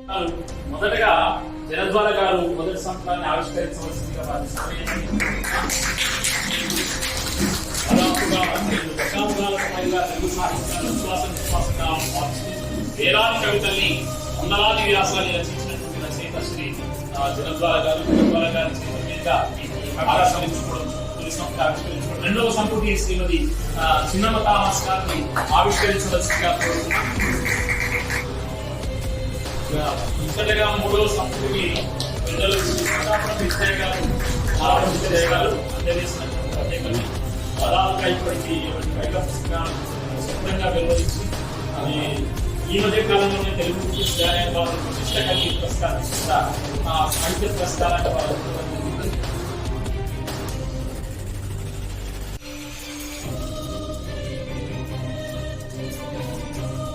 మొదటగా జలద్వార గారు మొదటి సంవత్సరాన్ని ఆవిష్కరించవలసిందిగా వారి తెలుగు సాహిత్యాన్ని విశ్వాసంగా వేలాది కవితల్ని వందలాది వ్యాసాలు రచించినటువంటి రచయిత శ్రీ జలద్వార గారి ఆవిష్కరించుకోవడం రెండవ సంపుటి శ్రీమతి చిన్నమ్మ థామస్ గారిని ఆవిష్కరించవలసిందిగా ఇంతటిగా మూడవ సంపుటికి పెద్దలు విజయ గారు అందజేసినటువంటి పదాలపై ఇప్పటికీ పైగా పుస్తకాలు స్వతంత్రంగా వెలువరించి అది ఈ మధ్య కాలంలోనే తెలుగు విశ్వవిద్యాలయం వారు ప్రతిష్ట కలిగి పురస్కారం సాహిత్య పురస్కారాన్ని వారు